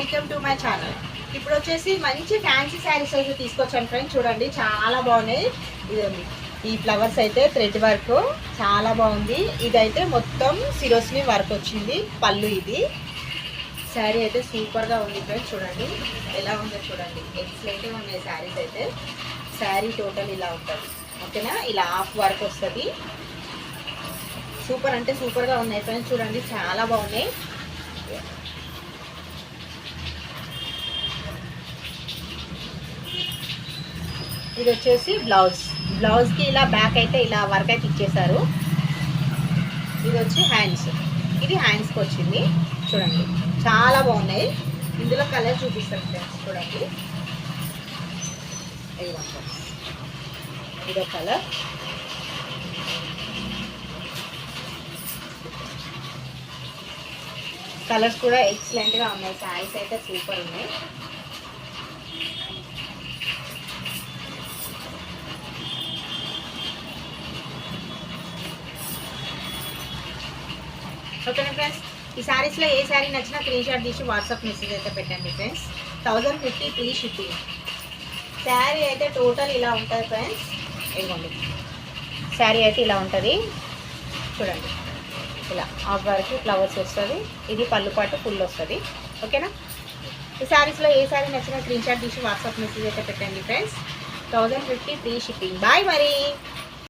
Welcome to my channel. ఇప్పుడు వచ్చేసి మంచి ఫ్యాన్సీ శారీస్ అయితే తీసుకొచ్చాను ఫ్రెండ్స్. చూడండి చాలా బాగున్నాయి. ఇదండి ఈ ఫ్లవర్స్ అయితే థ్రెడ్ వర్క్ చాలా బాగుంది. ఇదైతే మొత్తం సిరోస్ని వర్క్ వచ్చింది పళ్ళు. ఇది శారీ అయితే సూపర్గా ఉంది ఫ్రెండ్స్. చూడండి ఎలా ఉందో చూడండి, ఎక్సలెంట్గా ఉన్నాయి శారీస్ అయితే. శారీ టోటల్ ఇలా ఉంటుంది ఓకేనా. ఇలా హాఫ్ వర్క్ వస్తుంది. సూపర్ అంటే సూపర్గా ఉన్నాయి ఫ్రెండ్స్. చూడండి చాలా బాగున్నాయి. ఇది వచ్చేసి బ్లౌజ్కి ఇలా బ్యాక్ అయితే ఇలా వర్క్ అయితే ఇచ్చేసారు. ఇది వచ్చి హ్యాండ్స్, ఇది హ్యాండ్స్కి వచ్చింది. చూడండి చాలా బాగున్నాయి. ఇందులో కలర్ చూపిస్తాను ఫ్రెండ్స్. చూడండి ఇదో కలర్, కలర్స్ కూడా ఎక్సలెంట్గా ఉన్నాయి. శారీస్ అయితే సూపర్ ఉన్నాయి. ఓకేనా ఫ్రెండ్స్. ఈ శారీస్లో ఏ శారీ నచ్చినా స్క్రీన్ షాట్ తీసి వాట్సాప్ మెసేజ్ అయితే పెట్టండి ఫ్రెండ్స్. 1050 free shipping. శారీ అయితే టోటల్ ఇలా ఉంటుంది ఫ్రెండ్స్. ఇదిగోండి శారీ అయితే ఇలా ఉంటుంది. చూడండి ఇలా హాఫ్ వరకు ఫ్లవర్స్ వస్తుంది. ఇది పళ్ళు పాటు ఫుల్ వస్తుంది ఓకేనా. ఈ శారీస్లో ఏ శారీ నచ్చినా స్క్రీన్ షాట్ తీసి వాట్సాప్ మెసేజ్ అయితే పెట్టండి ఫ్రెండ్స్. 1050 free shipping. బాయ్ మరి.